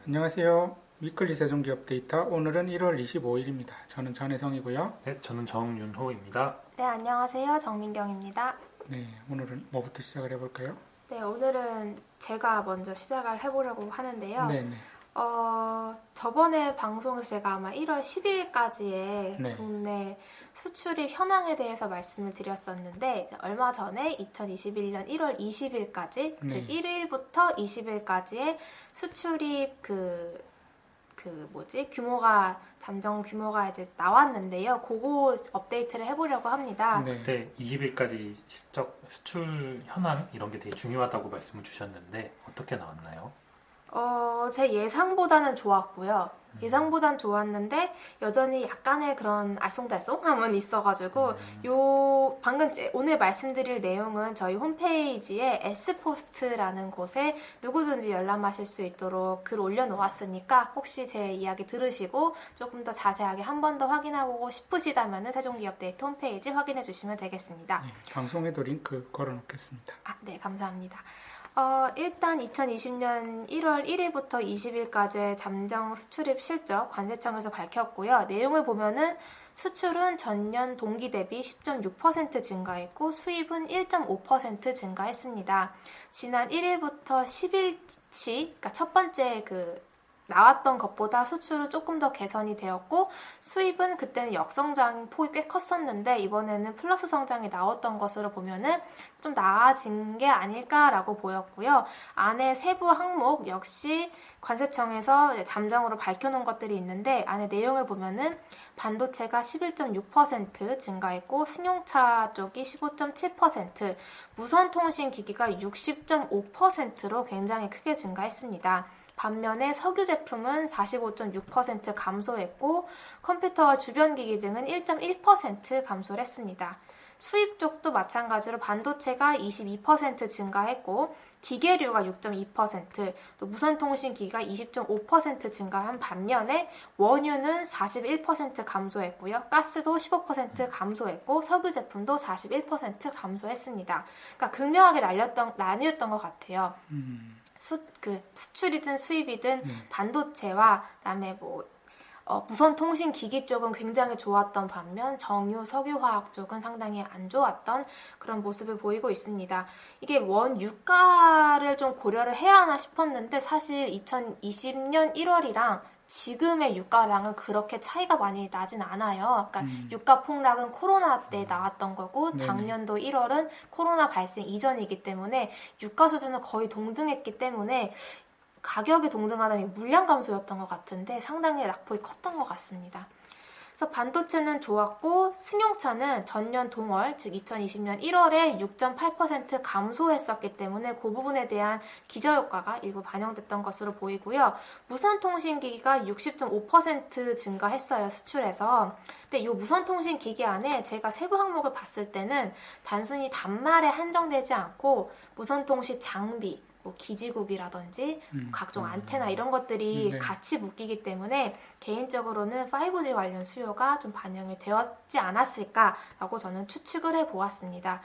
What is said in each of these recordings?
안녕하세요. 위클리 세종기 업데이터 오늘은 1월 25일입니다. 저는 전혜성이고요. 네, 저는 정윤호입니다. 네, 안녕하세요. 정민경입니다. 네, 오늘은 뭐부터 시작을 해볼까요? 네, 오늘은 제가 먼저 시작을 해보려고 하는데요. 네, 네. 저번에 방송에서 제가 아마 1월 10일까지의 네. 국내 수출입 현황에 대해서 말씀을 드렸었는데, 얼마 전에 2021년 1월 20일까지, 네. 즉 1일부터 20일까지의 수출입 잠정 규모가 이제 나왔는데요. 그거 업데이트를 해보려고 합니다. 네. 그때 20일까지 실적 수출 현황 이런 게 되게 중요하다고 말씀을 주셨는데 어떻게 나왔나요? 제 예상보다는 좋았고요. 예상보단 좋았는데 여전히 약간의 그런 알쏭달쏭함은 있어가지고 방금 오늘 말씀드릴 내용은 저희 홈페이지에 S포스트라는 곳에 누구든지 열람하실 수 있도록 글 올려놓았으니까 혹시 제 이야기 들으시고 조금 더 자세하게 한 번 더 확인하고 싶으시다면 세종기업데이터 홈페이지 확인해 주시면 되겠습니다. 네, 방송에도 링크 걸어놓겠습니다. 네, 감사합니다. 일단 2020년 1월 1일부터 20일까지의 잠정 수출입 실적 관세청에서 밝혔고요. 내용을 보면은 수출은 전년 동기 대비 10.6% 증가했고 수입은 1.5% 증가했습니다. 지난 1일부터 10일치, 그러니까 첫 번째 나왔던 것보다 수출은 조금 더 개선이 되었고 수입은 그때는 역성장 폭이 꽤 컸었는데 이번에는 플러스 성장이 나왔던 것으로 보면은 좀 나아진 게 아닐까라고 보였고요. 안에 세부 항목 역시 관세청에서 잠정으로 밝혀놓은 것들이 있는데 안에 내용을 보면은 반도체가 11.6% 증가했고 승용차 쪽이 15.7%, 무선통신기기가 60.5%로 굉장히 크게 증가했습니다. 반면에 석유 제품은 45.6% 감소했고 컴퓨터와 주변기기 등은 1.1% 감소를 했습니다. 수입 쪽도 마찬가지로 반도체가 22% 증가했고 기계류가 6.2%, 또 무선통신기기가 20.5% 증가한 반면에 원유는 41% 감소했고요. 가스도 15% 감소했고 석유 제품도 41% 감소했습니다. 그러니까 극명하게 나뉘었던 것 같아요. 수출이든 수입이든 반도체와 그다음에 무선통신 기기 쪽은 굉장히 좋았던 반면 정유, 석유화학 쪽은 상당히 안 좋았던 그런 모습을 보이고 있습니다. 이게 원유가를 좀 고려를 해야 하나 싶었는데 사실 2020년 1월이랑 지금의 유가랑은 그렇게 차이가 많이 나진 않아요. 그러니까 유가 폭락은 코로나 때 나왔던 거고 작년도 1월은 코로나 발생 이전이기 때문에 유가 수준은 거의 동등했기 때문에 가격이 동등하다면 물량 감소였던 것 같은데 상당히 낙폭이 컸던 것 같습니다. 그래서 반도체는 좋았고 승용차는 전년 동월, 즉 2020년 1월에 6.8% 감소했었기 때문에 그 부분에 대한 기저효과가 일부 반영됐던 것으로 보이고요. 무선통신기기가 60.5% 증가했어요, 수출에서. 근데 이 무선통신기기 안에 제가 세부 항목을 봤을 때는 단순히 단말에 한정되지 않고 무선통신 장비, 기지국이라든지 각종 안테나 이런 것들이 같이 묶이기 때문에 개인적으로는 5G 관련 수요가 좀 반영이 되었지 않았을까라고 저는 추측을 해보았습니다.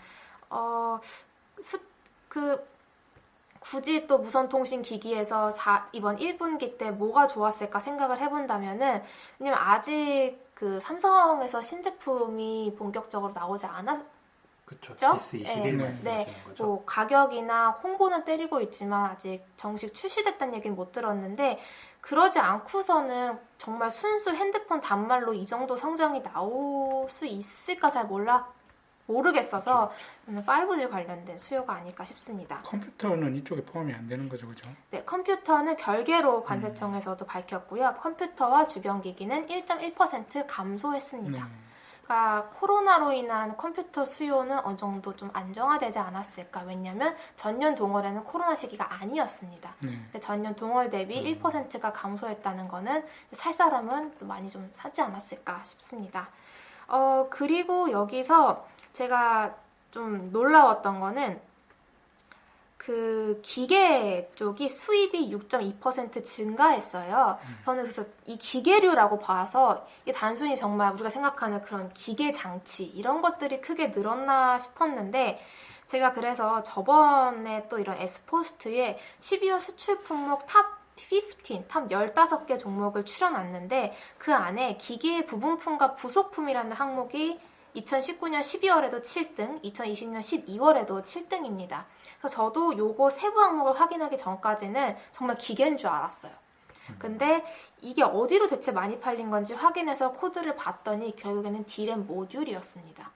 굳이 또 무선통신 기기에서 이번 1분기 때 뭐가 좋았을까 생각을 해본다면은 왜냐면 아직 삼성에서 신제품이 본격적으로 나오지 않았 그쵸. 그렇죠? S21 말씀하시는 거죠? 가격이나 홍보는 때리고 있지만 아직 정식 출시됐다는 얘기는 못 들었는데 그러지 않고서는 정말 순수 핸드폰 단말로 이 정도 성장이 나올 수 있을까 잘 모르겠어서 그쵸. 5G 관련된 수요가 아닐까 싶습니다. 컴퓨터는 이쪽에 포함이 안 되는 거죠, 그죠? 네, 컴퓨터는 별개로 관세청에서도 밝혔고요. 컴퓨터와 주변기기는 1.1% 감소했습니다. 그러니까 코로나로 인한 컴퓨터 수요는 어느 정도 좀 안정화되지 않았을까. 왜냐하면 전년 동월에는 코로나 시기가 아니었습니다. 근데 전년 동월 대비 1%가 감소했다는 거는 살 사람은 또 많이 좀 사지 않았을까 싶습니다. 그리고 여기서 제가 좀 놀라웠던 거는 기계 쪽이 수입이 6.2% 증가했어요. 저는 그래서 이 기계류라고 봐서 이게 단순히 정말 우리가 생각하는 그런 기계 장치 이런 것들이 크게 늘었나 싶었는데 제가 그래서 저번에 또 이런 S포스트에 12월 수출 품목 탑 탑 15개 종목을 추려놨는데 그 안에 기계 부분품과 부속품이라는 항목이 2019년 12월에도 7등, 2020년 12월에도 7등입니다. 그래서 저도 요거 세부 항목을 확인하기 전까지는 정말 기계인 줄 알았어요. 근데 이게 어디로 대체 많이 팔린 건지 확인해서 코드를 봤더니 결국에는 D램 모듈이었습니다.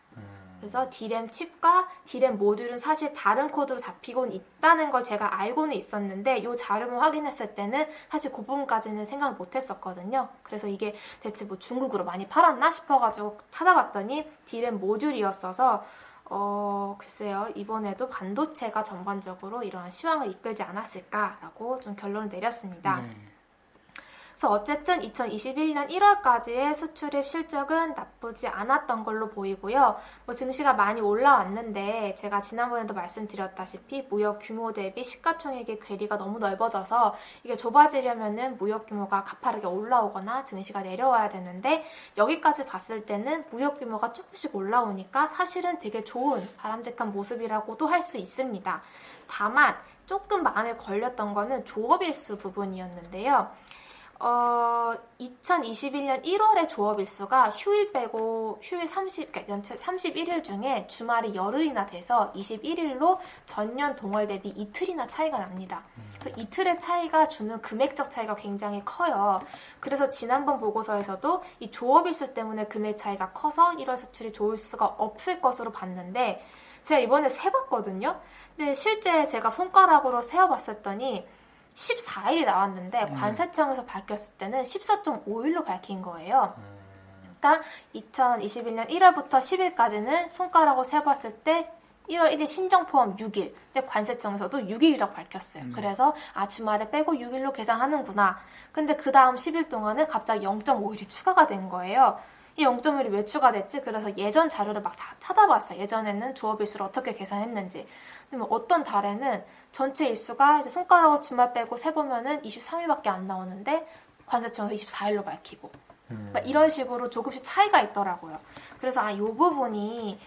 그래서 D램 칩과 D램 모듈은 사실 다른 코드로 잡히곤 있다는 걸 제가 알고는 있었는데 이 자료를 확인했을 때는 사실 그 부분까지는 생각을 못 했었거든요. 그래서 이게 대체 뭐 중국으로 많이 팔았나 싶어가지고 찾아봤더니 D램 모듈이었어서 글쎄요, 이번에도 반도체가 전반적으로 이러한 시황을 이끌지 않았을까라고 좀 결론을 내렸습니다. 네. 그래서 어쨌든 2021년 1월까지의 수출입 실적은 나쁘지 않았던 걸로 보이고요. 뭐 증시가 많이 올라왔는데 제가 지난번에도 말씀드렸다시피 무역 규모 대비 시가총액의 괴리가 너무 넓어져서 이게 좁아지려면은 무역 규모가 가파르게 올라오거나 증시가 내려와야 되는데 여기까지 봤을 때는 무역 규모가 조금씩 올라오니까 사실은 되게 좋은 바람직한 모습이라고도 할 수 있습니다. 다만 조금 마음에 걸렸던 거는 조업일수 부분이었는데요. 2021년 1월의 조업일수가 휴일 빼고 그러니까 연체 31일 중에 주말이 열흘이나 돼서 21일로 전년 동월 대비 이틀이나 차이가 납니다. 그래서 이틀의 차이가 주는 금액적 차이가 굉장히 커요. 그래서 지난번 보고서에서도 이 조업일수 때문에 금액 차이가 커서 1월 수출이 좋을 수가 없을 것으로 봤는데 제가 이번에 세봤거든요. 근데 실제 제가 손가락으로 세어봤었더니 14일이 나왔는데 관세청에서 밝혔을 때는 14.5일로 밝힌 거예요. 그러니까 2021년 1월부터 10일까지는 손가락으로 세봤을 때 1월 1일 신정 포함 6일. 근데 관세청에서도 6일이라고 밝혔어요. 그래서 주말에 빼고 6일로 계산하는구나. 근데 그 다음 10일 동안은 갑자기 0.5일이 추가가 된 거예요. 이 0.1이 왜 추가됐지? 그래서 예전 자료를 막 찾아봤어요. 예전에는 조업일수를 어떻게 계산했는지. 그러면 어떤 달에는 전체 일수가 이제 손가락으로 주말 빼고 세보면은 23일밖에 안 나오는데 관세청에서 24일로 밝히고 이런 식으로 조금씩 차이가 있더라고요. 그래서 이 부분이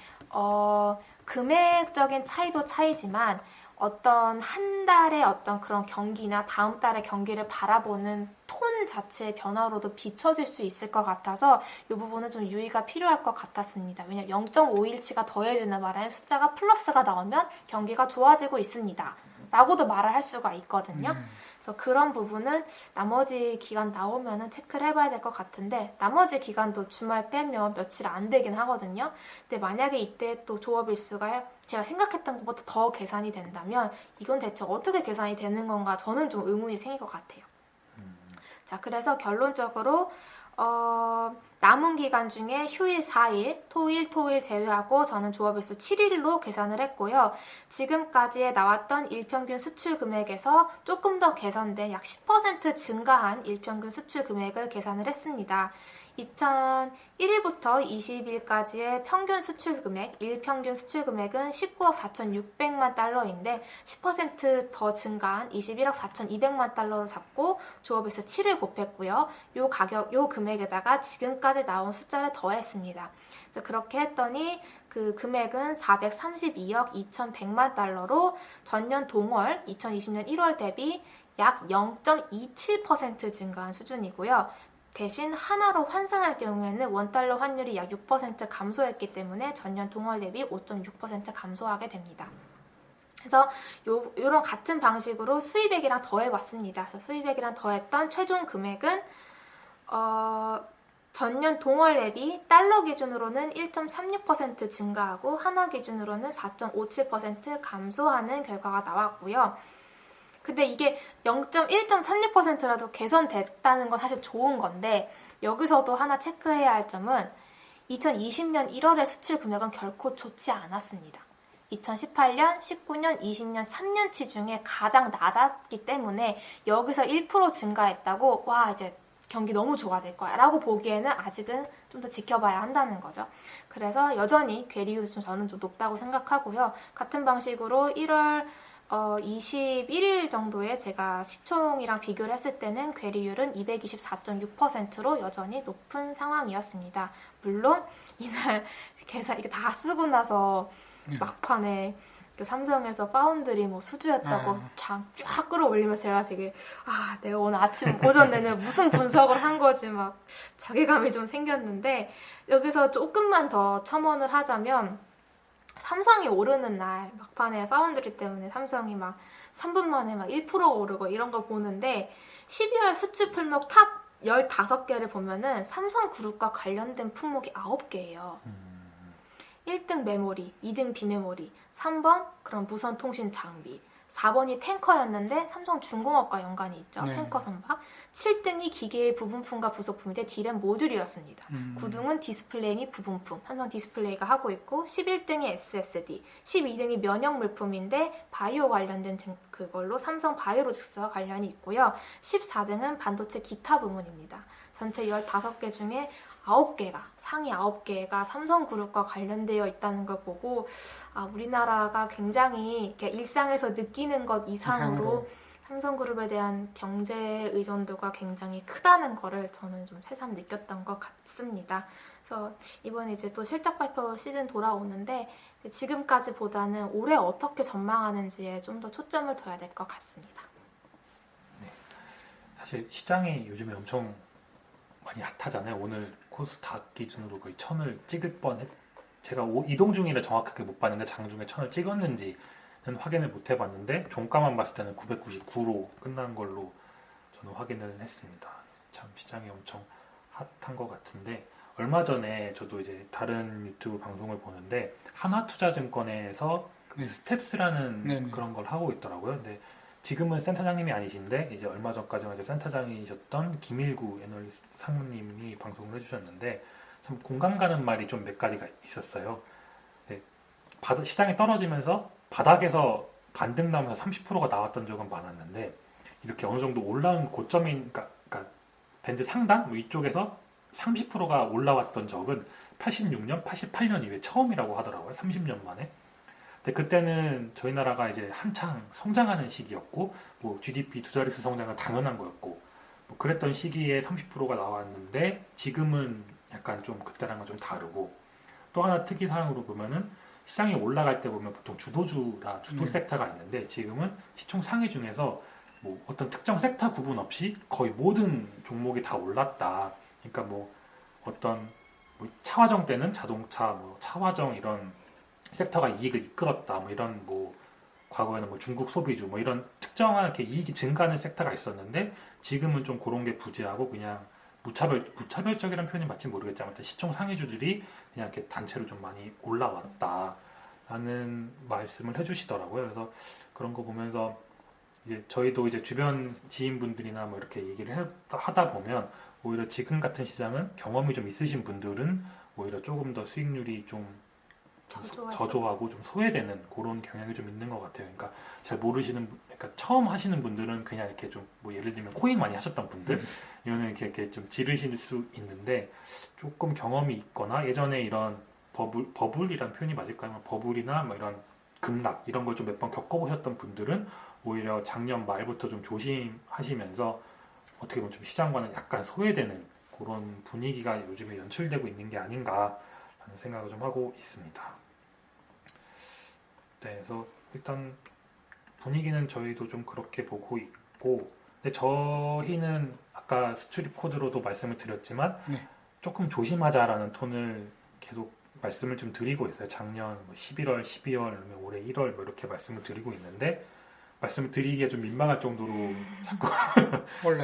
금액적인 차이도 차이지만 어떤 한 달의 어떤 그런 경기나 다음 달의 경기를 바라보는 톤 자체의 변화로도 비춰질 수 있을 것 같아서 이 부분은 좀 유의가 필요할 것 같았습니다. 왜냐하면 0.5일치가 더해지는 바람에 숫자가 플러스가 나오면 경기가 좋아지고 있습니다. 라고도 말을 할 수가 있거든요. 그래서 그런 부분은 나머지 기간 나오면은 체크를 해봐야 될 것 같은데 나머지 기간도 주말 빼면 며칠 안 되긴 하거든요. 근데 만약에 이때 또 조업일수가 제가 생각했던 것보다 더 계산이 된다면 이건 대체 어떻게 계산이 되는 건가 저는 좀 의문이 생길 것 같아요. 자, 그래서 결론적으로 남은 기간 중에 휴일 4일, 토일 제외하고 저는 조업일수 7일로 계산을 했고요. 지금까지에 나왔던 일평균 수출 금액에서 조금 더 개선된 약 10% 증가한 일평균 수출 금액을 계산을 했습니다. 2001일부터 20일까지의 평균 수출 금액, 일평균 수출 금액은 19억 4,600만 달러인데 10% 더 증가한 21억 4,200만 달러로 잡고 조업일수 7을 곱했고요. 요 금액에다가 지금까지 나온 숫자를 더했습니다. 그래서 그렇게 했더니 그 금액은 432억 2,100만 달러로 전년 동월 2020년 1월 대비 약 0.27% 증가한 수준이고요. 대신 하나로 환산할 경우에는 원달러 환율이 약 6% 감소했기 때문에 전년 동월 대비 5.6% 감소하게 됩니다. 그래서 요런 같은 방식으로 수입액이랑 더해봤습니다. 그래서 수입액이랑 더했던 최종 금액은 전년 동월 대비 달러 기준으로는 1.36% 증가하고 하나 기준으로는 4.57% 감소하는 결과가 나왔고요. 근데 이게 1.36%라도 개선됐다는 건 사실 좋은 건데 여기서도 하나 체크해야 할 점은 2020년 1월의 수출 금액은 결코 좋지 않았습니다. 2018년, 19년, 20년 3년치 중에 가장 낮았기 때문에 여기서 1% 증가했다고 와 이제 경기 너무 좋아질 거야 라고 보기에는 아직은 좀 더 지켜봐야 한다는 거죠. 그래서 여전히 괴리율은 저는 좀 높다고 생각하고요. 같은 방식으로 1월 21일 정도에 제가 시총이랑 비교를 했을 때는 괴리율은 224.6%로 여전히 높은 상황이었습니다. 물론 이날 계산 이게 다 쓰고 나서 막판에 그 삼성에서 파운드리 뭐 수주였다고 쫙 끌어올리면서 제가 되게 내가 오늘 아침 오전 내내 무슨 분석을 한 거지 막 자괴감이 좀 생겼는데 여기서 조금만 더 첨언을 하자면 삼성이 오르는 날 막판에 파운드리 때문에 삼성이 막 3분 만에 막 1%가 오르고 이런 거 보는데 12월 수출 품목 탑 15개를 보면은 삼성그룹과 관련된 품목이 9개예요. 1등 메모리, 2등 비메모리, 3번 그런 무선 통신 장비, 4번이 탱커였는데 삼성중공업과 연관이 있죠. 네. 탱커 선박. 7등이 기계의 부분품과 부속품인데 D램 모듈이었습니다. 9등은 디스플레이 및 부분품, 삼성 디스플레이가 하고 있고 11등이 SSD, 12등이 면역 물품인데 바이오 관련된 그걸로 삼성 바이오로직스와 관련이 있고요. 14등은 반도체 기타 부문입니다. 전체 15개 중에 9개가, 상위 9개가 삼성그룹과 관련되어 있다는 걸 보고 우리나라가 굉장히 이렇게 일상에서 느끼는 것 이상으로 삼성그룹에 대한 경제 의존도가 굉장히 크다는 거를 저는 좀 새삼 느꼈던 것 같습니다. 그래서 이번에 이제 또 실적 발표 시즌 돌아오는데 지금까지보다는 올해 어떻게 전망하는지에 좀 더 초점을 둬야 될 것 같습니다. 네. 사실 시장이 요즘에 엄청 많이 핫하잖아요. 오늘 코스닥 기준으로 거의 1000을 찍을 뻔했. 제가 이동 중이라 정확하게 못 봤는데 장중에 1000을 찍었는지는 확인을 못 해봤는데 종가만 봤을 때는 999로 끝난 걸로 저는 확인을 했습니다. 참 시장이 엄청 핫한 것 같은데 얼마 전에 저도 이제 다른 유튜브 방송을 보는데 하나투자증권에서 그 스텝스라는 그런 걸 하고 있더라고요. 근데 지금은 센터장님이 아니신데 이제 얼마 전까지는 이제 센터장이셨던 김일구 애널리스트 상무님이 방송을 해주셨는데 참 공감 가는 말이 좀 몇 가지가 있었어요. 네, 시장이 떨어지면서 바닥에서 반등 나오면서 30%가 나왔던 적은 많았는데 이렇게 어느 정도 올라온 고점인 그러니까 밴드 상단 뭐 이쪽에서 30%가 올라왔던 적은 86년, 88년 이후에 처음이라고 하더라고요. 30년 만에. 근데 그때는 저희 나라가 이제 한창 성장하는 시기였고, 뭐 GDP 두 자릿수 성장은 당연한 거였고, 뭐 그랬던 시기에 30%가 나왔는데 지금은 약간 좀 그때랑은 좀 다르고, 또 하나 특이사항으로 보면은 시장이 올라갈 때 보면 보통 주도 섹터가 있는데 지금은 시총 상위 중에서 뭐 어떤 특정 섹터 구분 없이 거의 모든 종목이 다 올랐다. 그러니까 뭐 어떤 뭐 차화정 때는 자동차, 뭐 차화정 이런 섹터가 이익을 이끌었다. 뭐 이런 뭐 과거에는 뭐 중국 소비주 뭐 이런 특정한 이렇게 이익이 증가하는 섹터가 있었는데 지금은 좀 그런 게 부재하고 그냥 무차별적이라는 표현이 맞지 모르겠지만 아무튼 시총 상위주들이 그냥 이렇게 단체로 좀 많이 올라왔다라는 말씀을 해주시더라고요. 그래서 그런 거 보면서 이제 저희도 이제 주변 지인분들이나 뭐 이렇게 얘기를 하다 보면 오히려 지금 같은 시장은 경험이 좀 있으신 분들은 오히려 조금 더 수익률이 좀 저조하고 좀 소외되는 그런 경향이 좀 있는 것 같아요. 그러니까 잘 모르시는, 그러니까 처음 하시는 분들은 그냥 이렇게 좀 뭐 예를 들면 코인 많이 하셨던 분들 이거는 이렇게 좀 지르실 수 있는데 조금 경험이 있거나 예전에 이런 버블이란 표현이 맞을까요? 버블이나 뭐 이런 급락 이런 걸 좀 몇 번 겪어보셨던 분들은 오히려 작년 말부터 좀 조심하시면서 어떻게 보면 좀 시장과는 약간 소외되는 그런 분위기가 요즘에 연출되고 있는 게 아닌가 하는 생각을 좀 하고 있습니다. 네, 그래서 일단 분위기는 저희도 좀 그렇게 보고 있고, 근데 저희는 아까 수출입 코드로도 말씀을 드렸지만 조금 조심하자라는 톤을 계속 말씀을 좀 드리고 있어요. 작년 뭐 11월, 12월, 올해 1월 뭐 이렇게 말씀을 드리고 있는데 말씀을 드리기에 좀 민망할 정도로 자꾸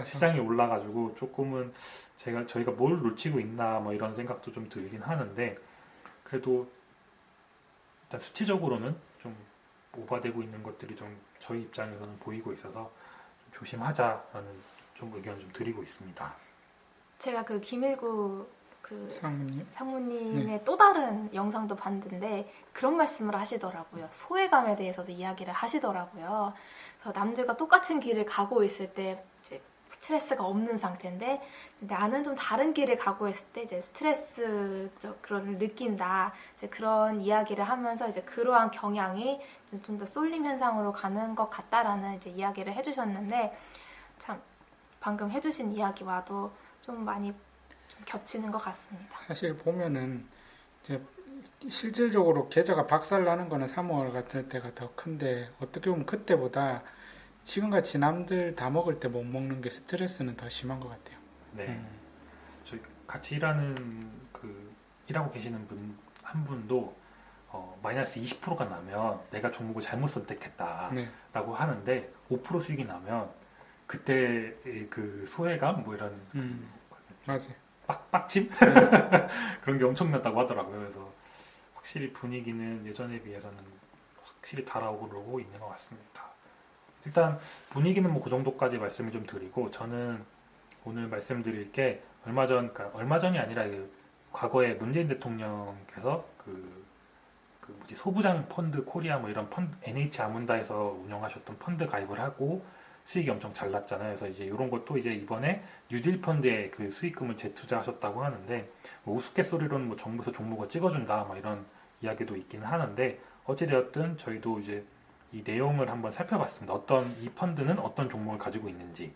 시장이 올라가지고 조금은 저희가 뭘 놓치고 있나 뭐 이런 생각도 좀 들긴 하는데 그래도 일단 수치적으로는 좀 오버되고 있는 것들이 좀 저희 입장에서는 보이고 있어서 좀 조심하자라는 좀 의견을 좀 드리고 있습니다. 제가 그 김일구 그 상무님의 네. 또 다른 영상도 봤는데 그런 말씀을 하시더라고요. 소외감에 대해서도 이야기를 하시더라고요. 그래서 남들과 똑같은 길을 가고 있을 때 이제 스트레스가 없는 상태인데 나는 좀 다른 길을 가고 있을 때 이제 스트레스적 그런 느낀다. 이제 그런 이야기를 하면서 이제 그러한 경향이 좀 더 쏠림 현상으로 가는 것 같다라는 이제 이야기를 해주셨는데 참 방금 해주신 이야기와도 좀 많이 좀 겹치는 것 같습니다. 사실 보면은 이제 실질적으로 계좌가 박살나는 거는 3월 같은 때가 더 큰데 어떻게 보면 그때보다 지금같이 남들 다 먹을 때 못 먹는 게 스트레스는 더 심한 것 같아요. 네. 저희 같이 일하고 계시는 한 분도 마이너스 20%가 나면 내가 종목을 잘못 선택했다라고 네. 하는데 5% 수익이 나면 그때 그 소외감 뭐 이런 맞아요. 빡침 그런 게 엄청났다고 하더라고요. 그래서 확실히 분위기는 예전에 비해서는 확실히 달아오르고 있는 것 같습니다. 일단 분위기는 뭐 그 정도까지 말씀을 좀 드리고 저는 오늘 말씀드릴 게 그러니까 얼마 전이 아니라 과거에 문재인 대통령께서 소부장 펀드 코리아 뭐 이런 펀드 NH 아문다에서 운영하셨던 펀드 가입을 하고 수익이 엄청 잘 났잖아요. 그래서 이제 이런 것도 이제 이번에 뉴딜 펀드에 그 수익금을 재투자하셨다고 하는데 뭐 우스갯소리로는 뭐 정부에서 종목을 찍어준다 뭐 이런 이야기도 있기는 하는데 어찌되었든 저희도 이제 이 내용을 한번 살펴봤습니다. 이 펀드는 어떤 종목을 가지고 있는지.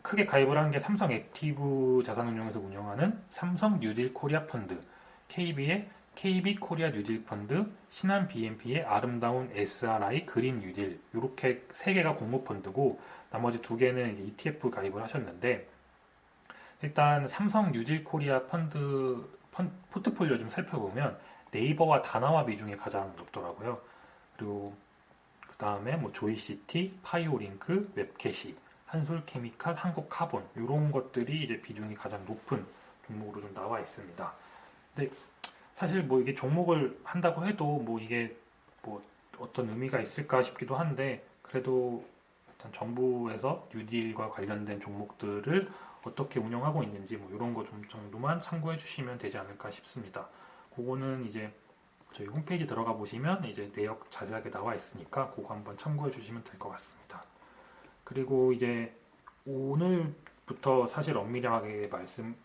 크게 가입을 한 게 삼성 액티브 자산운용에서 운영하는 삼성 뉴딜 코리아 펀드, KB의 KB 코리아 뉴딜 펀드, 신한 BNP의 아름다운 SRI 그린 뉴딜 이렇게 3개가 공모 펀드고 나머지 2개는 이제 ETF 가입을 하셨는데 일단 삼성 뉴딜 코리아 펀드 포트폴리오 좀 살펴보면 네이버와 다나와 비중이 가장 높더라고요. 그리고 그 다음에 뭐 조이시티, 파이오링크, 웹캐시, 한솔케미칼, 한국카본 이런 것들이 이제 비중이 가장 높은 종목으로 좀 나와 있습니다. 근데 사실 뭐 이게 종목을 한다고 해도 뭐 이게 뭐 어떤 의미가 있을까 싶기도 한데 그래도 일단 정부에서 뉴딜과 관련된 종목들을 어떻게 운영하고 있는지 뭐 이런 거 좀 정도만 참고해 주시면 되지 않을까 싶습니다. 그거는 이제 저희 홈페이지 들어가 보시면 이제 내역 자세하게 나와 있으니까 그거 한번 참고해 주시면 될 것 같습니다. 그리고 이제 오늘부터 사실 엄밀하게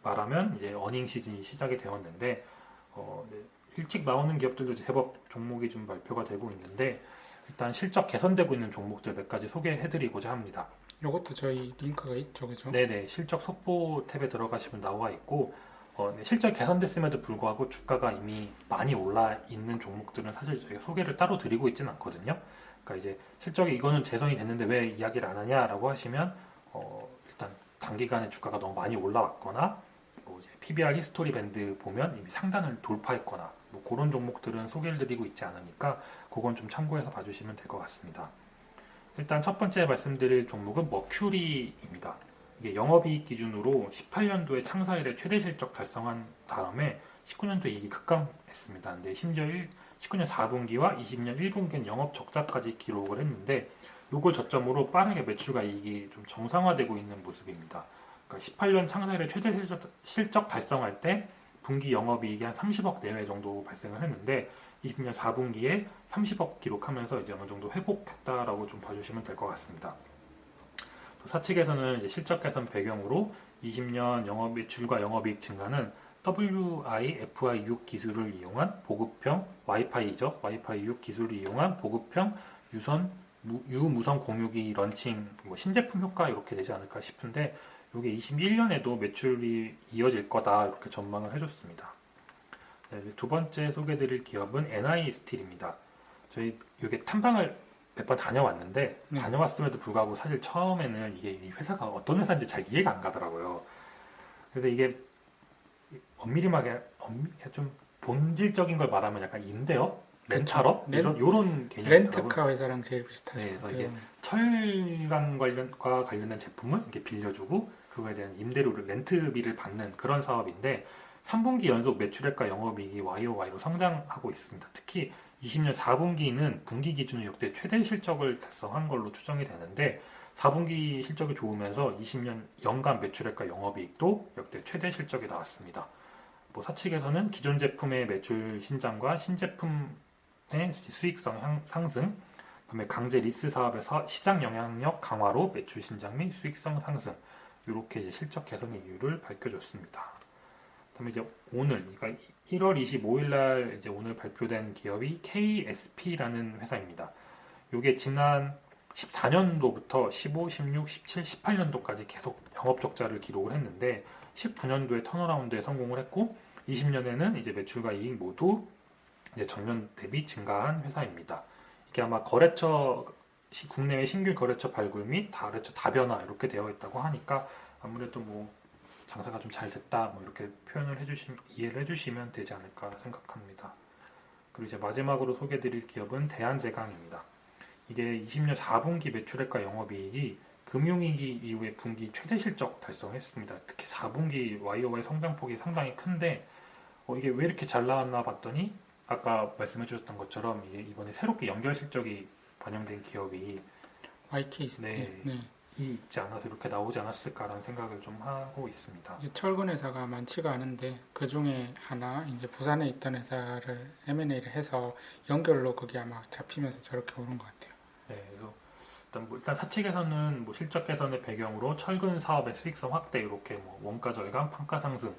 말하면 이제 어닝 시즌이 시작이 되었는데 네, 일찍 나오는 기업들도 제법 종목이 좀 발표가 되고 있는데 일단 실적 개선되고 있는 종목들 몇 가지 소개해드리고자 합니다. 이것도 저희 링크가 있죠, 그죠? 네네, 실적 속보 탭에 들어가시면 나와 있고 네, 실적 개선됐음에도 불구하고 주가가 이미 많이 올라 있는 종목들은 사실 저희가 소개를 따로 드리고 있지는 않거든요. 그러니까 이제 실적이 이거는 재선이 됐는데 왜 이야기를 안 하냐라고 하시면 일단 단기간에 주가가 너무 많이 올라왔거나 뭐 이제 PBR 히스토리 밴드 보면 이미 상단을 돌파했거나 뭐 그런 종목들은 소개를 드리고 있지 않으니까 그건 좀 참고해서 봐주시면 될 것 같습니다. 일단 첫 번째 말씀드릴 종목은 머큐리입니다. 이게 영업이익 기준으로 18년도에 창사 이래 최대 실적 달성한 다음에 19년도 이익이 급감했습니다. 근데 심지어 19년 4분기와 20년 1분기는 영업 적자까지 기록을 했는데 이걸 저점으로 빠르게 매출과 이익이 좀 정상화되고 있는 모습입니다. 그러니까 18년 창사 이래 최대 실적 달성할 때 분기 영업이익이 한 30억 내외 정도 발생을 했는데 20년 4분기에 30억 기록하면서 이제 어느 정도 회복했다라고 좀 봐주시면 될 것 같습니다. 또 사측에서는 이제 실적 개선 배경으로 20년 영업 매출과 영업이익 증가는 WIFI6 기술을 이용한 보급형 와이파이죠. 와이파이6 기술을 이용한 보급형 유무선 공유기 런칭 뭐 신제품 효과 이렇게 되지 않을까 싶은데 이게 21년에도 매출이 이어질 거다 이렇게 전망을 해줬습니다. 네, 두 번째 소개드릴 기업은 NI스틸입니다. 저희 이게 탐방을 몇 번 다녀왔는데 다녀왔음에도 불구하고 사실 처음에는 이게 이 회사가 어떤 회사인지 잘 이해가 안 가더라고요. 그래서 이게 엄밀히 좀 본질적인 걸 말하면 약간 임대업, 렌탈업 이런 개념이더라고요. 렌트카 회사랑 제일 비슷하죠. 네, 그래서 이게 철강 관련과 관련된 제품을 이렇게 빌려주고 그거에 대한 임대료를 렌트비를 받는 그런 사업인데 3분기 연속 매출액과 영업이익이 YOY로 성장하고 있습니다. 특히 20년 4분기는 분기 기준으로 역대 최대 실적을 달성한 걸로 추정이 되는데 4분기 실적이 좋으면서 20년 연간 매출액과 영업이익도 역대 최대 실적이 나왔습니다. 뭐 사측에서는 기존 제품의 매출 신장과 신제품의 수익성 상승, 그다음에 강제 리스 사업의 시장 영향력 강화로 매출 신장 및 수익성 상승 이렇게 이제 실적 개선의 이유를 밝혀줬습니다. 그다음에 이제 오늘 그러니까 1월 25일 날 이제 오늘 발표된 기업이 KSP라는 회사입니다. 이게 지난 14년도부터 15, 16, 17, 18년도까지 계속 영업 적자를 기록을 했는데 19년도에 턴어라운드에 성공을 했고 20년에는 이제 매출과 이익 모두 이제 전년 대비 증가한 회사입니다. 이게 아마 국내외 신규 거래처 발굴 및 거래처 다변화 이렇게 되어 있다고 하니까 아무래도 뭐 장사가 좀 잘 됐다 뭐 이렇게 이해를 해주시면 되지 않을까 생각합니다. 그리고 이제 마지막으로 소개드릴 기업은 대한제강입니다. 이게 20년 4분기 매출액과 영업이익이 금융위기 이후에 분기 최대 실적 달성했습니다. 특히 4분기 YOY 성장폭이 상당히 큰데 이게 왜 이렇게 잘 나왔나 봤더니 아까 말씀해 주셨던 것처럼 이게 이번에 새롭게 연결 실적이 반영된 기업이 YK 스틸. 네. 네. 이 있지 않아서 이렇게 나오지 않았을까라는 생각을 좀 하고 있습니다. 이제 철근 회사가 많지가 않은데 그 중에 하나 이제 부산에 있던 회사를 M&A를 해서 연결로 그게 아마 잡히면서 저렇게 오른 것 같아요. 네, 그래서 일단 사측에서는 뭐 실적 개선의 배경으로 철근 사업의 수익성 확대 이렇게 뭐 원가 절감, 판가 상승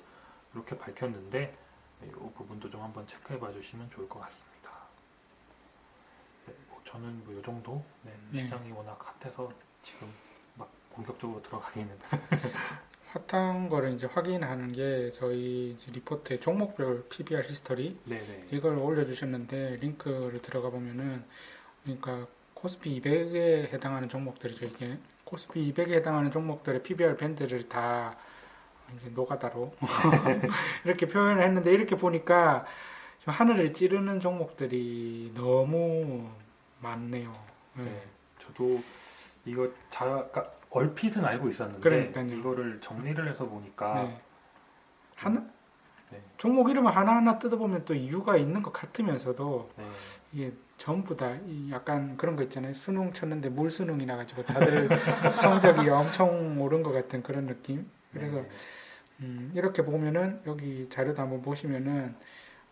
이렇게 밝혔는데 이 부분도 좀 한번 체크해봐 주시면 좋을 것 같습니다. 네, 뭐 저는 뭐 이 정도. 네, 시장이 워낙 핫해서 지금 막 본격적으로 들어가기는. 핫한 거를 이제 확인하는 게 저희 이제 리포트에 종목별 PBR 히스토리 네네. 이걸 올려주셨는데 링크를 들어가 보면은 그러니까 코스피 200에 해당하는 종목들이죠. 이게 코스피 200에 해당하는 종목들의 PBR 밴드를 다 이제 노가다로 이렇게 표현을 했는데 이렇게 보니까 좀 하늘을 찌르는 종목들이 너무 많네요. 네. 네, 저도 이거 그러니까 얼핏은 알고 있었는데 그러니까요. 이거를 정리를 해서 보니까 네. 하나 네. 종목 이름을 하나하나 뜯어보면 또 이유가 있는 것 같으면서도 네. 이게 전부 다 약간 그런 거 있잖아요. 수능 쳤는데 물 수능이 나가지고 다들 성적이 엄청 오른 것 같은 그런 느낌. 그래서 네. 이렇게 보면은 여기 자료도 한번 보시면은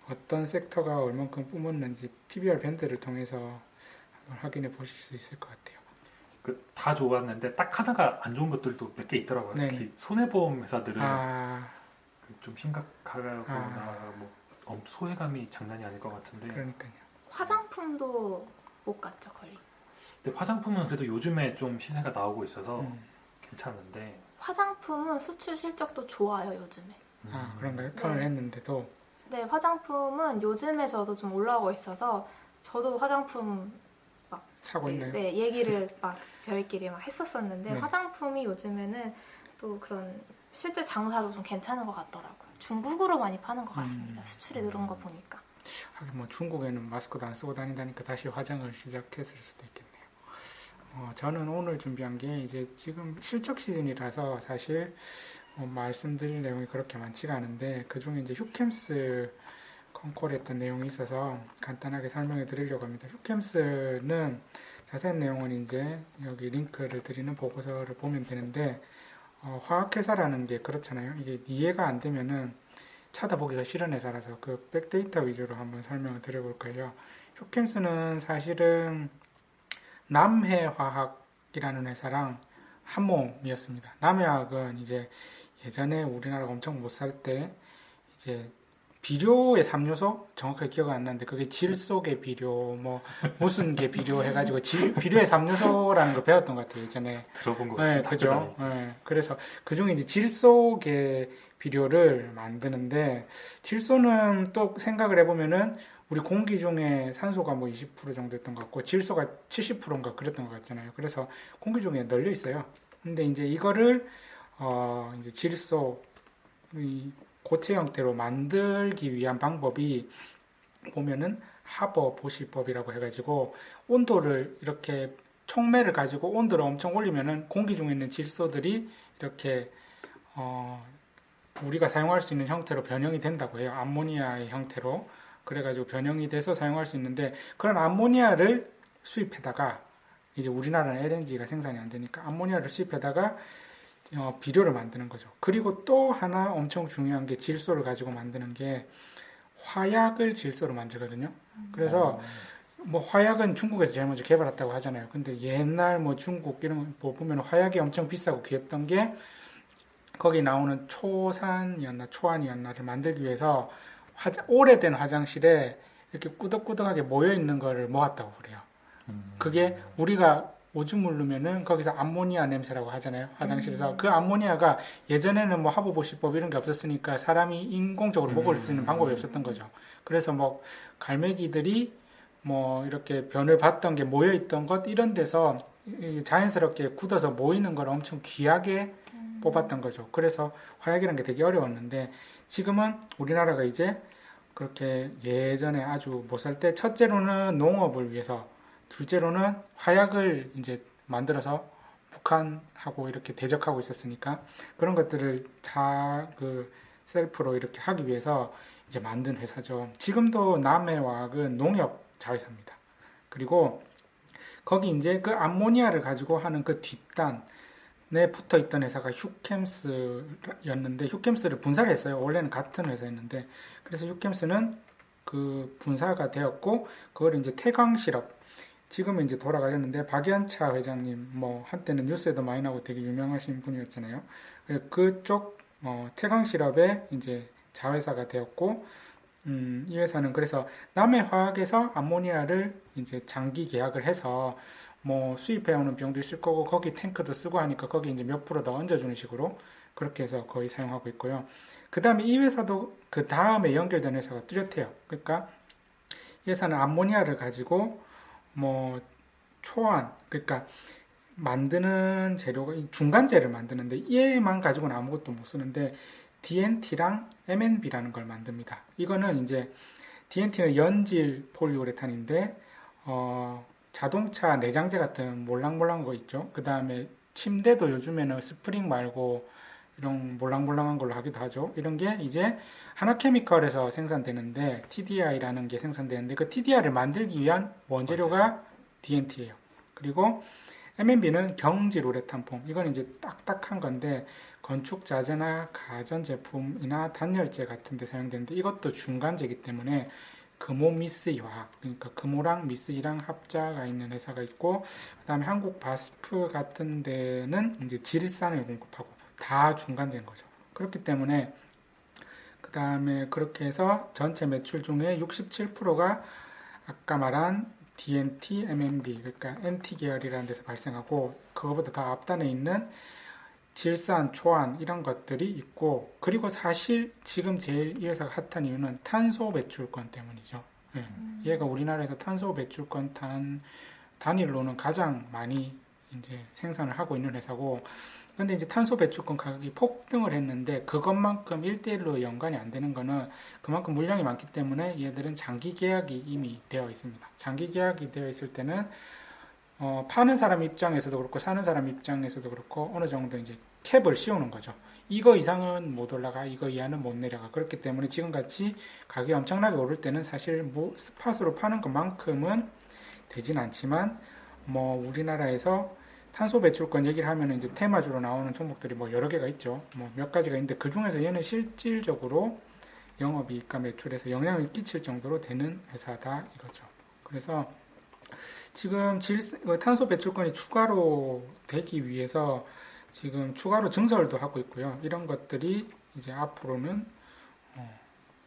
어떤 섹터가 얼만큼 뿜었는지 PBR 밴드를 통해서 한번 확인해 보실 수 있을 것 같아요. 다 좋았는데 딱 하나가 안 좋은 것들도 몇 개 있더라고요. 네. 특히 손해보험 회사들은 아, 좀 심각하거나 뭐 소외감이 장난이 아닐 것 같은데. 그러니까요. 화장품도 못 갔죠, 거의. 근데 화장품은 그래도 요즘에 좀 시세가 나오고 있어서 음. 괜찮은데. 화장품은 수출 실적도 좋아요, 요즘에. 아, 그런가요? 턴을 네. 했는데도 네, 화장품은 요즘에 저도 좀 올라오고 있어서 저도 화장품 사고 있나요? 네, 얘기를 막 저희끼리 막 했었었는데 네. 화장품이 요즘에는 또 그런 실제 장사도 좀 괜찮은 것 같더라고요. 중국으로 많이 파는 것 같습니다. 수출이 늘은 거 보니까. 하긴 뭐 중국에는 마스크도 안 쓰고 다닌다니까 다시 화장을 시작했을 수도 있겠네요. 저는 오늘 준비한 게 이제 지금 실적 시즌이라서 사실 말씀드릴 내용이 그렇게 많지가 않은데 그 중에 이제 휴캠스 컨콜했던 내용이 있어서 간단하게 설명해 드리려고 합니다. 휴캠스는 자세한 내용은 이제 여기 링크를 드리는 보고서를 보면 되는데 화학회사라는 게 그렇잖아요. 이게 이해가 안 되면은 찾아보기가 싫은 회사라서 그 백데이터 위주로 한번 설명을 드려볼 거예요. 휴캠스는 사실은 남해화학이라는 회사랑 한 몸이었습니다. 남해화학은 이제 예전에 우리나라가 엄청 못 살 때 이제 비료의 3요소 정확하게 기억 안 나는데 그게 질소계 비료 뭐 무슨 계 비료 해가지고 비료의 3요소라는 걸 배웠던 것 같아요 예전에. 들어본 것 네, 같습니다. 그죠. 네, 그래서 그 중에 이제 질소계 비료를 만드는데 질소는 또 생각을 해보면은 우리 공기 중에 산소가 뭐 20% 정도 였던 것 같고 질소가 70%인가 그랬던 것 같잖아요. 그래서 공기 중에 널려 있어요. 근데 이제 이거를 이제 질소 고체 형태로 만들기 위한 방법이 보면은 하버 보시법이라고 해가지고 온도를 이렇게 촉매를 가지고 온도를 엄청 올리면은 공기 중에 있는 질소들이 이렇게 우리가 사용할 수 있는 형태로 변형이 된다고 해요. 암모니아의 형태로. 그래가지고 변형이 돼서 사용할 수 있는데 그런 암모니아를 수입해다가 이제 우리나라는 LNG가 생산이 안 되니까 암모니아를 수입해다가 비료를 만드는 거죠. 그리고 또 하나 엄청 중요한 게 질소를 가지고 만드는 게 화약을 질소로 만들거든요. 그래서 뭐 화약은 중국에서 제일 먼저 개발했다고 하잖아요. 근데 옛날 뭐 중국 이런 거 보면 화약이 엄청 비싸고 귀했던 게 거기 나오는 초안이었나를 만들기 위해서 오래된 화장실에 이렇게 꾸덕꾸덕하게 모여 있는 거를 모았다고 그래요. 그게 우리가 오줌을 누면은 거기서 암모니아 냄새라고 하잖아요. 화장실에서. 그 암모니아가 예전에는 뭐 하부보시법 이런 게 없었으니까 사람이 인공적으로 먹을 수 있는 방법이 없었던 거죠. 그래서 뭐 갈매기들이 뭐 이렇게 변을 봤던 게 모여 있던 것 이런 데서 자연스럽게 굳어서 모이는 걸 엄청 귀하게 뽑았던 거죠. 그래서 화약이라는 게 되게 어려웠는데 지금은 우리나라가 이제 그렇게 예전에 아주 못 살 때 첫째로는 농업을 위해서 둘째로는 화약을 이제 만들어서 북한하고 이렇게 대적하고 있었으니까 그런 것들을 그 셀프로 이렇게 하기 위해서 이제 만든 회사죠. 지금도 남해화학은 농협 자회사입니다. 그리고 거기 이제 그 암모니아를 가지고 하는 그 뒷단에 붙어 있던 회사가 휴캠스였는데 휴캠스를 분사를 했어요. 원래는 같은 회사였는데 그래서 휴캠스는 그 분사가 되었고 그걸 이제 태광 시럽 지금은 이제 돌아가셨는데 박연차 회장님 뭐 한때는 뉴스에도 많이 나오고 되게 유명하신 분이었잖아요. 그쪽 태광 시럽의 이제 자회사가 되었고 이 회사는 그래서 남해화학에서 암모니아를 이제 장기 계약을 해서 뭐 수입해오는 비용도 있을 거고 거기 탱크도 쓰고 하니까 거기 이제 몇 프로 더 얹어주는 식으로 그렇게 해서 거의 사용하고 있고요. 그 다음에 이 회사도 그 다음에 연결된 회사가 뚜렷해요. 그러니까 이 회사는 암모니아를 가지고 뭐 초안 그러니까 만드는 재료가 중간재를 만드는데 얘만 가지고는 아무것도 못 쓰는데 DNT랑 MNB라는 걸 만듭니다. 이거는 이제 DNT는 연질 폴리우레탄인데 자동차 내장재 같은 몰랑몰랑한 거 있죠. 그 다음에 침대도 요즘에는 스프링 말고 이런 몰랑몰랑한 걸로 하기도 하죠. 이런 게 이제 하나케미컬에서 생산되는데 TDI라는 게 생산되는데 그 TDI를 만들기 위한 원재료가 DNT예요. 그리고 MNB는 경질 우레탄폼. 이건 이제 딱딱한 건데 건축 자재나 가전 제품이나 단열재 같은 데 사용되는데 이것도 중간재이기 때문에 금호 미스이 화학 그러니까 금호랑 미스이랑 합자가 있는 회사가 있고 그다음에 한국 바스프 같은 데는 이제 질산을 공급하고 다 중간재인 거죠. 그렇기 때문에 그 다음에 그렇게 해서 전체 매출 중에 67%가 아까 말한 DNT, MNB 그러니까 NT 계열이라는 데서 발생하고 그거보다 더 앞단에 있는 질산, 초안 이런 것들이 있고 그리고 사실 지금 제일 이 회사가 핫한 이유는 탄소 배출권 때문이죠. 예. 얘가 우리나라에서 탄소 배출권 단일로는 가장 많이 이제 생산을 하고 있는 회사고 근데 이제 탄소 배출권 가격이 폭등을 했는데 그것만큼 1대1로 연관이 안 되는 거는 그만큼 물량이 많기 때문에 얘들은 장기 계약이 이미 되어 있습니다. 장기 계약이 되어 있을 때는 파는 사람 입장에서도 그렇고 사는 사람 입장에서도 그렇고 어느 정도 이제 캡을 씌우는 거죠. 이거 이상은 못 올라가, 이거 이하는 못 내려가. 그렇기 때문에 지금같이 가격이 엄청나게 오를 때는 사실 뭐 스팟으로 파는 것만큼은 되진 않지만 뭐 우리나라에서 탄소 배출권 얘기를 하면 이제 테마주로 나오는 종목들이 뭐 여러 개가 있죠. 뭐 몇 가지가 있는데 그 중에서 얘는 실질적으로 영업이익과 매출에서 영향을 끼칠 정도로 되는 회사다 이거죠. 그래서 지금 탄소 배출권이 추가로 되기 위해서 지금 추가로 증설도 하고 있고요. 이런 것들이 이제 앞으로는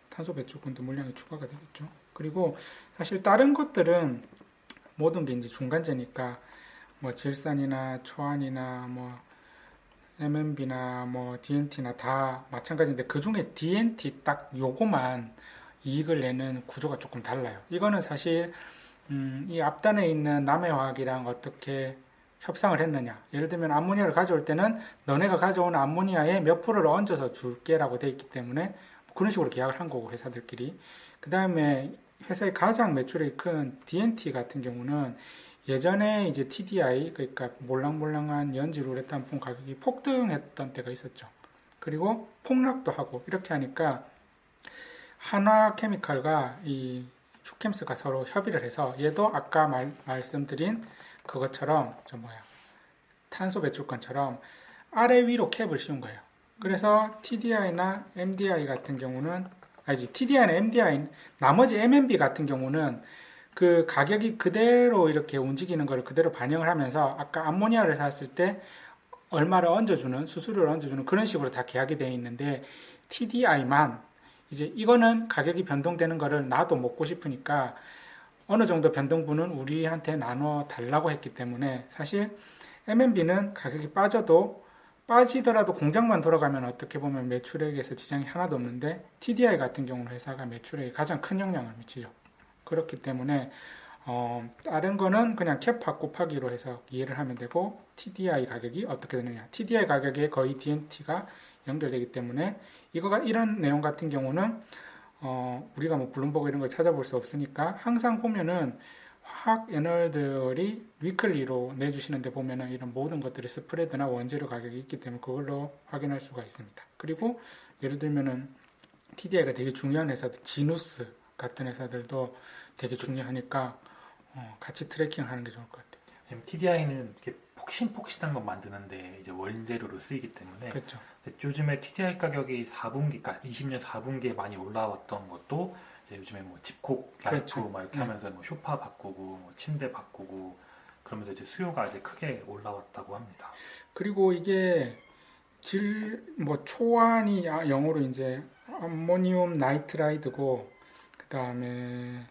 탄소 배출권도 물량이 추가가 되겠죠. 그리고 사실 다른 것들은 모든 게 이제 중간재니까 뭐 질산이나 초안이나 뭐 MNB나 뭐 DNT나 다 마찬가지인데 그 중에 DNT 딱 요거만 이익을 내는 구조가 조금 달라요. 이거는 사실 이 앞단에 있는 남해화학이랑 어떻게 협상을 했느냐. 예를 들면 암모니아를 가져올 때는 너네가 가져온 암모니아에 몇 프로를 얹어서 줄게라고 돼 있기 때문에 그런 식으로 계약을 한 거고 회사들끼리. 그 다음에 회사의 가장 매출이 큰 DNT 같은 경우는 예전에 이제 TDI 그러니까 몰랑몰랑한 연질 우레탄 폼 가격이 폭등했던 때가 있었죠. 그리고 폭락도 하고 이렇게 하니까 한화케미칼과 이 휴캠스가 서로 협의를 해서 얘도 아까 말씀드린 그것처럼 탄소 배출권처럼 아래 위로 캡을 씌운 거예요. 그래서 TDI나 MDI 같은 경우는 TDI나 MDI 나머지 MNB 같은 경우는 그 가격이 그대로 이렇게 움직이는 걸 그대로 반영을 하면서 아까 암모니아를 샀을 때 얼마를 얹어주는 수수료를 얹어주는 그런 식으로 다 계약이 되어 있는데 TDI만 이제 이거는 가격이 변동되는 거를 나도 먹고 싶으니까 어느 정도 변동분은 우리한테 나눠 달라고 했기 때문에 사실 M&B는 가격이 빠지더라도 공장만 돌아가면 어떻게 보면 매출액에서 지장이 하나도 없는데 TDI 같은 경우는 회사가 매출액에 가장 큰 영향을 미치죠. 그렇기 때문에 다른 거는 그냥 캡합 곱하기로 해서 이해를 하면 되고 TDI 가격이 어떻게 되느냐. TDI 가격에 거의 DNT가 연결되기 때문에 이런 내용 같은 경우는 우리가 뭐 블룸버그 이런 걸 찾아볼 수 없으니까 항상 보면은 화학 애널들이 위클리로 내주시는데 보면은 이런 모든 것들이 스프레드나 원재료 가격이 있기 때문에 그걸로 확인할 수가 있습니다. 그리고 예를 들면은 TDI가 되게 중요한 회사들, 지누스 같은 회사들도 되게 중요하니까 같이 트래킹을 하는 게 좋을 것 같아요. TDI는 이렇게 폭신폭신한 것 만드는데 이제 원재료로 쓰이기 때문에 그렇죠. 요즘에 TDI 가격이 4분기, 그러니까 20년 4분기에 많이 올라왔던 것도 이제 요즘에 뭐 집콕 라이프 그렇죠. 막 이렇게 하면서 뭐 소파 바꾸고 뭐 침대 바꾸고 그러면서 이제 수요가 이제 크게 올라왔다고 합니다. 그리고 이게 초안이 영어로 이제 암모니움 나이트라이드고 그 다음에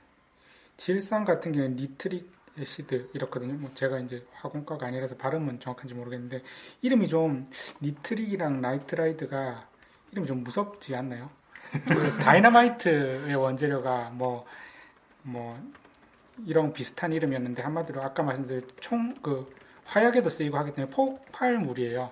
질산 같은 경우는 니트릭 애시드 이렇거든요. 뭐 제가 이제 화공과가 아니라서 발음은 정확한지 모르겠는데 이름이 좀 니트릭이랑 나이트라이드가 이름이 좀 무섭지 않나요? 그 다이너마이트의 원재료가 뭐 이런 비슷한 이름이었는데 한마디로 아까 말씀드린 화약에도 쓰이고 하기 때문에 폭발물이에요.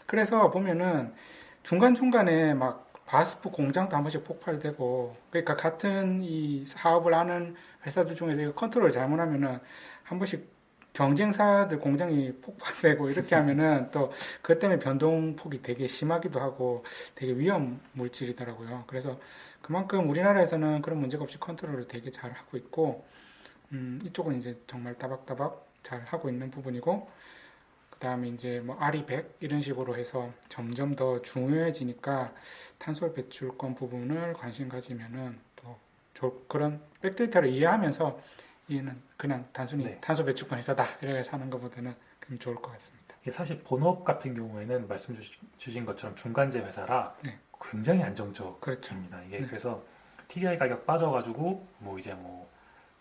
그래서 보면은 중간중간에 막 바스프 공장도 한 번씩 폭발되고, 그러니까 같은 이 사업을 하는 회사들 중에서 이거 컨트롤을 잘못하면은 한 번씩 경쟁사들 공장이 폭발되고 이렇게 하면은 또 그것 때문에 변동폭이 되게 심하기도 하고 되게 위험 물질이더라고요. 그래서 그만큼 우리나라에서는 그런 문제가 없이 컨트롤을 되게 잘 하고 있고, 이쪽은 이제 정말 따박따박 잘 하고 있는 부분이고, 그 다음에 이제 뭐 아리백 이런 식으로 해서 점점 더 중요해지니까 탄소 배출권 부분을 관심 가지면은 또 그런 백데이터를 이해하면서 얘는 그냥 단순히 네. 탄소 배출권 회사다 이렇게 사는 것보다는 그럼 좋을 것 같습니다. 이게 사실 본업 같은 경우에는 말씀 주신 것처럼 중간재 회사라 네. 굉장히 안정적입니다. 그렇죠. 이게 네. 그래서 TDI 가격 빠져가지고 뭐 이제 뭐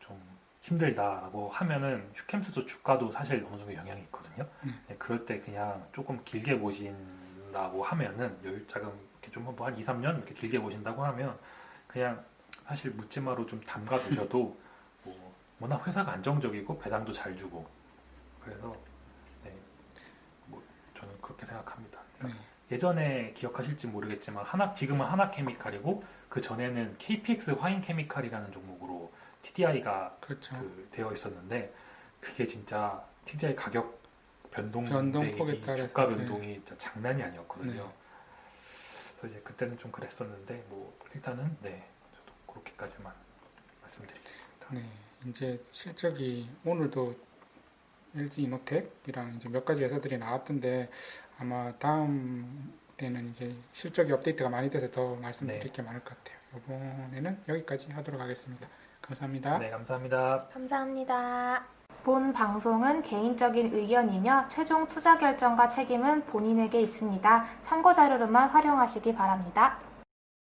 좀 힘들다라고 하면은 슈캠스도 주가도 사실 어느 정도 영향이 있거든요. 네, 그럴 때 그냥 조금 길게 보신다고 하면은 여유자금 이렇게 좀 뭐 한 2, 3년 이렇게 길게 보신다고 하면 그냥 사실 묻지마로 좀 담가 두셔도 뭐 워낙 회사가 안정적이고 배당도 잘 주고 그래서 네, 뭐 저는 그렇게 생각합니다. 그러니까 예전에 기억하실지 모르겠지만 지금은 하나케미칼이고 그 전에는 KPX 화인케미칼이라는 종목으로 TDI가 그렇죠. 되어 있었는데 그게 진짜 TDI 가격 변동 변동폭에 대비 따라서, 주가 변동이 진짜 장난이 아니었거든요. 네. 그래서 이제 그때는 좀 그랬었는데 뭐 일단은 네 저도 그렇게까지만 말씀드리겠습니다. 네, 이제 실적이 오늘도 LG 이노텍이랑 이제 몇 가지 회사들이 나왔던데 아마 다음 때는 이제 실적이 업데이트가 많이 돼서 더 말씀드릴 게 많을 것 같아요. 이번에는 여기까지 하도록 하겠습니다. 감사합니다. 네, 감사합니다. 감사합니다. 본 방송은 개인적인 의견이며 최종 투자 결정과 책임은 본인에게 있습니다. 참고 자료로만 활용하시기 바랍니다.